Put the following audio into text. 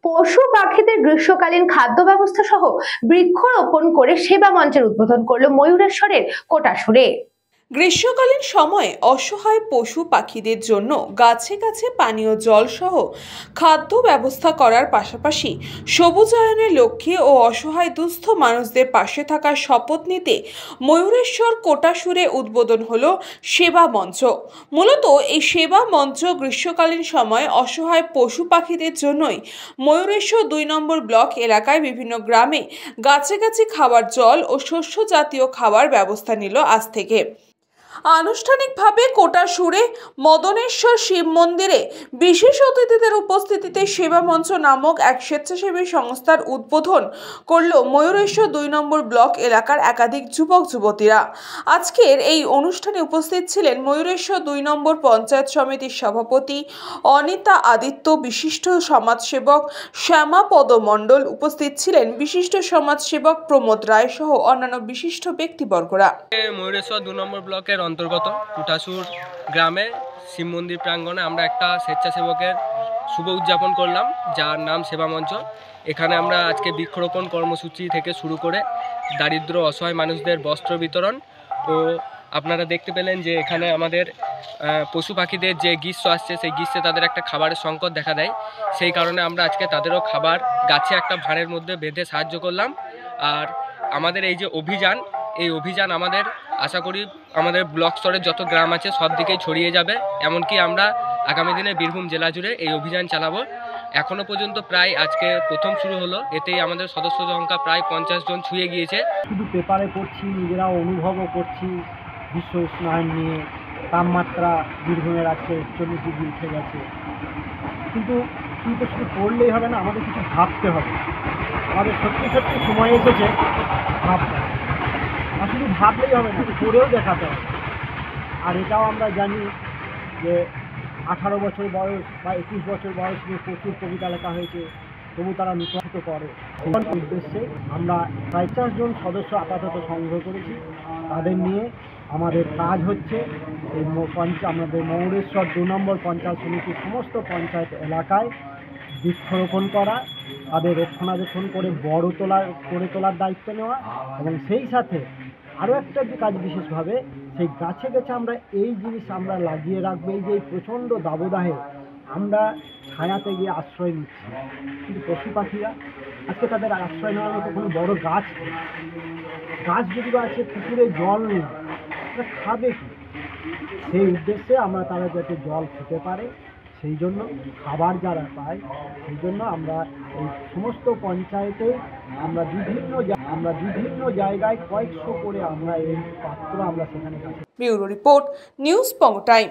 পশু পাখিদের গ্রীষ্মকালীন খাদ্য ব্যবস্থা সহ বৃক্ষরোপণ করে সেবা মঞ্চের উদ্বোধন করলো ময়ূরেশ্বরের কোটাসুরে। গ্রীষ্মকালীন সময়ে অসহায় পশু পাখিদের জন্য গাছে গাছে পানীয় জল সহ খাদ্য ব্যবস্থা করার পাশাপাশি সবুজায়নের লক্ষ্যে ও অসহায় দুস্থ মানুষদের পাশে থাকার শপথ নিতে ময়ূরেশ্বর কোটাসুরে উদ্বোধন হলো সেবা মঞ্চ। মূলত এই সেবা মঞ্চ গ্রীষ্মকালীন সময়ে অসহায় পশু পাখিদের জন্যই ময়ূরেশ্বর ২ নম্বর ব্লক এলাকায় বিভিন্ন গ্রামে গাছে গাছে খাবার জল ও শস্য জাতীয় খাবার ব্যবস্থা নিল আজ থেকে। আনুষ্ঠানিকভাবে কোটাসুরে মদনেশ্বর শিব মন্দিরে বিশেষ অতিথিদের উপস্থিতিতে সেবা মঞ্চ নামক এক স্বেচ্ছাসেবী সংস্থার উদ্বোধন করল ময়ূরেশ্বর ২ নম্বর ব্লক এলাকার একাধিক যুবক যুবতীরা। আজকের এই অনুষ্ঠানে উপস্থিত ছিলেন ময়ূরেশ্বর ২ নম্বর পঞ্চায়েত সমিতির সভাপতি অনিতা আদিত্য, বিশিষ্ট সমাজসেবক শ্যামাপদ মণ্ডল, উপস্থিত ছিলেন বিশিষ্ট সমাজসেবক প্রমোদ রায় সহ অন্যান্য বিশিষ্ট ব্যক্তিবর্গরা। ময়ূরেশ্বর ২ নম্বর ব্লকের অন্তর্গত কোটাসুর গ্রামে শিব মন্দির প্রাঙ্গণে আমরা একটা স্বেচ্ছাসেবকের শুভ উদযাপন করলাম, যার নাম সেবা মঞ্চ। এখানে আমরা আজকে বৃক্ষরোপণ কর্মসূচি থেকে শুরু করে দারিদ্র অসহায় মানুষদের বস্ত্র বিতরণ, ও আপনারা দেখতে পেলেন যে এখানে আমাদের পশু পাখিদের যে গ্রীষ্ম আসছে সেই গ্রীষ্মে তাদের একটা খাবারের সংকট দেখা দেয়। সেই কারণে আমরা আজকে তাদেরও খাবার গাছে একটা ভাঁড়ের মধ্যে বেঁধে সাহায্য করলাম। আর আমাদের এই যে অভিযান আমাদের আশা করি আমাদের ব্লক স্তরের যত গ্রাম আছে সব দিকেই ছড়িয়ে যাবে। এমনকি আমরা আগামী দিনে বীরভূম জেলা জুড়ে এই অভিযান চালাবো। এখনও পর্যন্ত প্রায় আজকে প্রথম শুরু হলো, এতেই আমাদের সদস্য সংখ্যা প্রায় 50 জন ছুঁয়ে গিয়েছে। শুধু পেপারে পড়ছি, নিজেরাও অনুভবও করছি বিশ্ব উষ্ণায়ন নিয়ে। তাপমাত্রা বীরভূমের আজকে 40 ডিগ্রি উঠে গেছে। কিন্তু শুধু পড়লেই হবে না, আমাদের কিছু ভাবতে হবে। আমাদের সত্যি সত্যি সময় এসেছে ভাবতে। আর শুধু ভাবলেই হবে না, করেও দেখাতে হবে। আর এটাও আমরা জানি যে 18 বছর বয়স বা 21 বছর বয়স নিয়ে প্রচুর কবিতা লেখা হয়েছে, তবু তারা নির্বাচিত করে। সেই উদ্দেশ্যে আমরা 50 জন সদস্য আপাতত সংগ্রহ করেছি। তাদের নিয়ে আমাদের কাজ হচ্ছে এই আমাদের ময়ূরেশ্বর ২ নম্বর পঞ্চায়েত সমিতির সমস্ত পঞ্চায়েত এলাকায় বৃক্ষরোপণ করা, তাদের রক্ষণাবেক্ষণ করে করে তোলার দায়িত্ব নেওয়া, এবং সেই সাথে আরও একটা যে কাজ বিশেষভাবে সেই গাছে গাছে আমরা এই জিনিস আমরা লাগিয়ে রাখবো। এই যে প্রচণ্ড দাবদাহে আমরা ছায়াতে গিয়ে আশ্রয় নিচ্ছি, কিন্তু পশু পাখিরা আজকে তাদের আশ্রয় নেওয়ার মতো কোনো বড় গাছ যদি বা আছে, পুকুরে জল নেই, তারা খাবে কি? সেই উদ্দেশ্যে আমরা তারা যাতে জল খেতে পারে, সেই জন্য খাবার যারা পায়, সেই জন্য আমরা এই সমস্ত পঞ্চায়েতে আমরা বিভিন্ন জায়গায় কয়েকশো করে আমরা এই পাত্র আমরা সেখানে। ব্যুরো রিপোর্ট, নিউজ পঙ্গ টাইম।